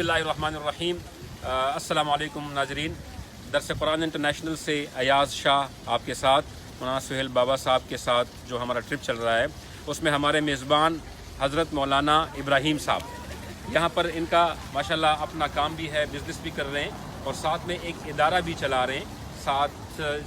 बिस्मिल्लाहिर्रहमानिर्रहीम। अस्सलामु अलैकुम नाजरीन। दरस कुरान इंटरनेशनल से अयाज़ शाह आपके साथ, मौलाना सुहेल बाबा साहब के साथ जो हमारा ट्रिप चल रहा है उसमें हमारे मेज़बान हज़रत मौलाना इब्राहीम साहब यहाँ पर, इनका माशाल्लाह अपना काम भी है, बिज़नेस भी कर रहे हैं और साथ में एक इदारा भी चला रहे हैं, साथ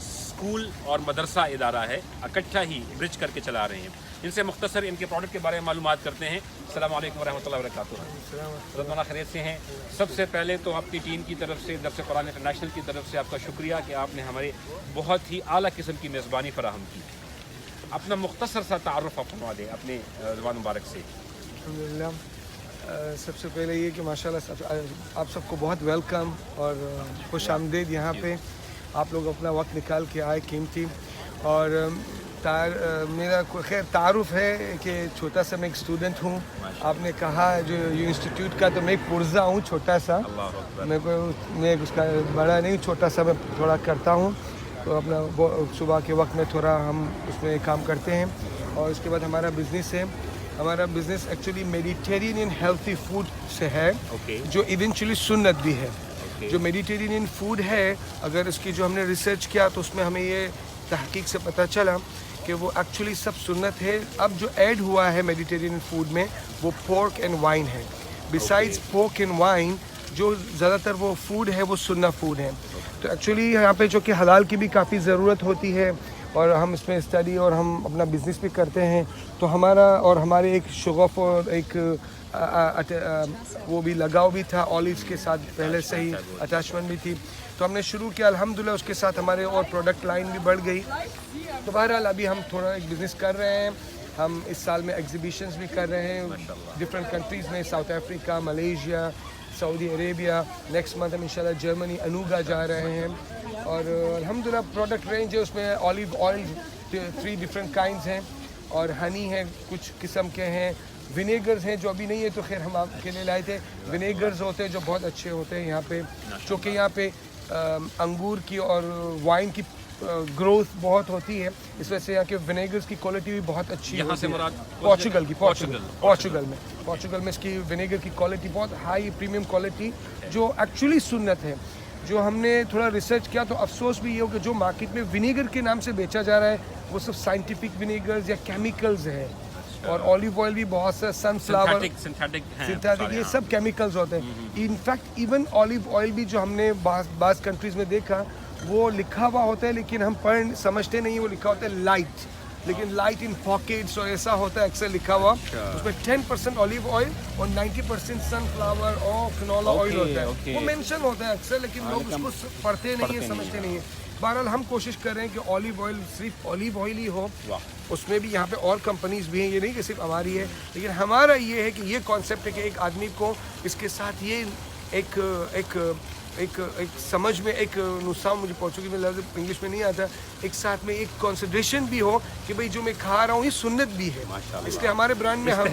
स्कूल और मदरसा इदारा है, इकट्ठा ही ब्रिज करके चला रहे हैं। इनसे मुख्तसर इनके प्रोडक्ट के बारे में मालूमात करते हैं। अस्सलामु अलैकुम वरहमतुल्लाहि वबरकातुहू। हज़रत मौलाना खैरियत से हैं? सबसे पहले तो आपकी टीम की तरफ से, दरस कुरान इंटरनेशनल की तरफ से आपका शुक्रिया कि आपने हमारे बहुत ही आला किस्म की मेज़बानी फराहम की। अपना मुख्तसर सा तारुफ आप फरमा दें अपने ज़ुबान मुबारक से। अल्हम्दुलिल्लाह, सबसे पहले ये कि माशाल्लाह आप सबको बहुत वेलकम और खुश आमदीद। यहाँ पे आप लोग अपना वक्त निकाल के आए कीमती। और मेरा खैर तारुफ है कि छोटा सा मैं एक स्टूडेंट हूँ। आपने कहा जो इंस्टीट्यूट का, तो मैं एक पुर्जा हूँ छोटा सा, मैं उसका बड़ा नहीं, छोटा सा मैं थोड़ा करता हूँ। तो अपना सुबह के वक्त में थोड़ा हम उसमें काम करते हैं। और उसके बाद हमारा बिज़नेस है। हमारा business actually Mediterranean healthy food से है, जो इवेंचुअली सुन्नत भी है। जो मेडिटेरेनियन फूड है, अगर इसकी जो हमने रिसर्च किया तो उसमें हमें ये तहकीक से पता चला कि वो एक्चुअली सब सुन्नत है। अब जो ऐड हुआ है मेडिटेरेनियन फूड में वो पोर्क एंड वाइन है। बिसाइड्स पोर्क एंड वाइन जो ज़्यादातर वो फूड है वो सुन्ना फूड है। तो एक्चुअली यहाँ पे जो कि हलाल की भी काफ़ी ज़रूरत होती है और हम इसमें स्टडी और हम अपना बिज़नेस भी करते हैं। तो हमारा और हमारे एक शगफ और एक वो भी लगाव भी था, ऑलिव्स के साथ पहले से ही अटैचमेंट भी थी। तो हमने शुरू किया अल्हम्दुलिल्लाह, उसके साथ हमारे और प्रोडक्ट लाइन भी बढ़ गई। तो बहरहाल अभी हम थोड़ा एक बिज़नेस कर रहे हैं। हम इस साल में एग्जीबिशंस भी कर रहे हैं डिफरेंट कंट्रीज़ में, south Africa, Malaysia, Saudi Arabia. Next month हम इंशाल्लाह जर्मनी अनूगा जा रहे हैं। और अल्हम्दुलिल्लाह प्रोडक्ट रेंज है, उसमें ऑलिव ऑयल 3 डिफरेंट काइंड्स हैं और हनी है, कुछ किस्म के हैं। विनेगर्स हैं जो अभी नहीं है तो खैर हम आपके लिए लाए थे। विनेगर्स होते हैं जो बहुत अच्छे होते हैं यहाँ पे, चूँकि यहाँ पे अंगूर की और वाइन की ग्रोथ बहुत होती है, इस वजह से यहाँ के विनेगर्स की क्वालिटी भी बहुत अच्छी है। पोर्चुगल में इसकी विनेगर की क्वालिटी बहुत हाई प्रीमियम क्वालिटी, जो एक्चुअली सुन्नत है। जो हमने थोड़ा रिसर्च किया तो अफसोस भी ये हो कि जो मार्केट में विनेगर के नाम से बेचा जा रहा है वो सब साइंटिफिक विनेगर्स या केमिकल्स है। और ऑलिव ऑयल भी बहुत सा, सनफ्लावर सिंथेटिक, ये सब केमिकल्स होते हैं। इनफैक्ट इवन ऑलिव ऑयल भी जो हमने बाज़ कंट्रीज़ में देखा वो लिखा हुआ होता है, लेकिन हम समझते नहीं, वो लिखा होता है लाइट, लेकिन लाइट इन पॉकेट्स और ऐसा होता है अक्सर लिखा हुआ। उसमें 10% ऑलिव ऑयल और 90% सनफ्लावर और कैनोला ऑयल होता है। वो मेंशन होता है अक्सर, लेकिन लोग उसको पढ़ते नहीं है, समझते नहीं है। बहरहाल हम कोशिश कर रहे हैं कि ऑलिव ऑयल सिर्फ ऑलिव ऑयल ही हो। उसमें भी यहाँ पे और कंपनीज भी हैं, ये नहीं कि सिर्फ हमारी है, लेकिन हमारा ये है कि ये कॉन्सेप्ट है कि एक आदमी को इसके साथ ये एक समझ में एक नुस्खा, मुझे पोर्चुगीज में लफ्ज़ इंग्लिश में नहीं आता, एक साथ में एक कंसिडरेशन भी हो कि भाई जो मैं खा रहा हूँ ये सुन्नत भी है। इसलिए हमारे ब्रांड में हम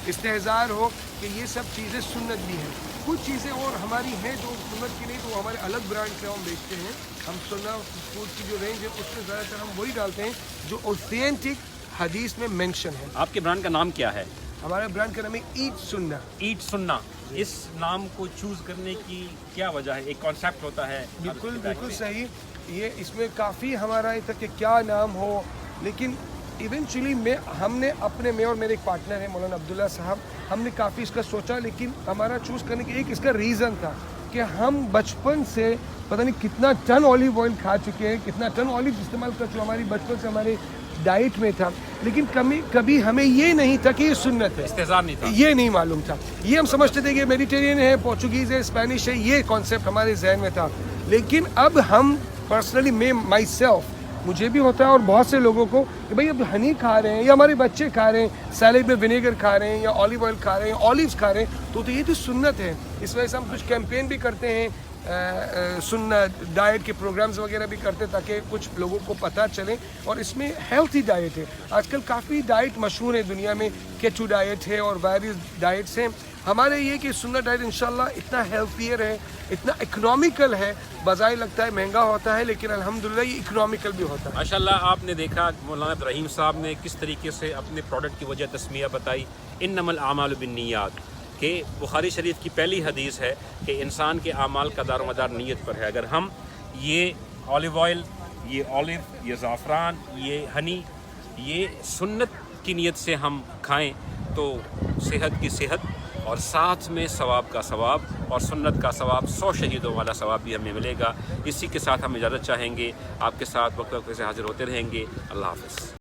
इस्तेहज़ार हो कि ये सब चीज़ें सुन्नत भी हैं। कुछ चीज़ें और हमारी हैं जो सुन्नत की नहीं, तो हमारे अलग ब्रांड से हम बेचते हैं। हम सुन्ना फूड की जो रेंज है उसमें ज़्यादातर हम वही डालते हैं जो ऑथेंटिक हदीस में मेंशन है। आपके ब्रांड का नाम क्या है? हमारे ब्रांड का नाम है ईट सुन्ना। ईट सुन्ना। इस नाम को चूज़ करने की क्या वजह है? एक कॉन्सेप्ट होता है। बिल्कुल सही। ये इसमें काफ़ी हमारा ये तक कि क्या नाम हो, लेकिन इवेंचुअली हमने अपने में और मेरे एक पार्टनर है मौलाना अब्दुल्ला साहब, हमने काफ़ी इसका सोचा, लेकिन हमारा चूज़ करने की एक इसका रीज़न था कि हम बचपन से पता नहीं कितना टन ऑलिव ऑयल खा चुके हैं, कितना टन ऑलिव इस्तेमाल कर चुके, हमारी बचपन से हमारे डाइट में था, लेकिन कभी हमें ये नहीं था कि ये सुन्नत है। इस्तेज़ार नहीं था, ये नहीं मालूम था। ये हम समझते थे कि मेडिटेरियन है, पोर्चुगीज़ है, स्पेनिश है, ये कॉन्सेप्ट हमारे जहन में था। लेकिन अब हम पर्सनली, मैं माई सेल्फ, मुझे भी होता है और बहुत से लोगों को कि भाई अब हनी खा रहे हैं या हमारे बच्चे खा रहे हैं, सैलेड में विनेगर खा रहे हैं या ऑलिव ऑयल खा रहे हैं, ऑलिव्स खा रहे हैं, तो ये तो सुन्नत है। इस वजह से हम कुछ कैंपेन भी करते हैं, सुन्नत डाइट के प्रोग्राम्स वगैरह भी करते हैं ताकि कुछ लोगों को पता चले। और इसमें हेल्थी डाइट है, आजकल काफ़ी डाइट मशहूर है दुनिया में, केटो डाइट है और वेरियस डाइट्स हैं। हमारे ये कि सुन्नत डाइट इंशाल्लाह इतना हेल्थियर है, इतना इकोनॉमिकल है, बज़ाहिर लगता है महंगा होता है लेकिन अल्हम्दुलिल्लाह ये इकोनॉमिकल भी होता है। माशाल्लाह आपने देखा मौलाना इब्राहीम साहब ने किस तरीके से अपने प्रोडक्ट की वजह तस्मिया बताई, इन्नमल आमालु बिन्नियात। کہ بخاری شریف کی پہلی حدیث ہے کہ انسان کے اعمال کا دار و مدار نیت پر ہے. اگر ہم یہ آلیو آئل، یہ آلیو، یہ زعفران، یہ ہنی، یہ سنت کی نیت سے ہم کھائیں تو صحت کی صحت اور ساتھ میں ثواب کا ثواب اور سنت کا ثواب، 100 شہیدوں والا ثواب بھی ہمیں ملے گا. اسی کے ساتھ ہم اجازت چاہیں گے. آپ کے ساتھ وقت وقت سے حاضر ہوتے رہیں گے. اللہ حافظ.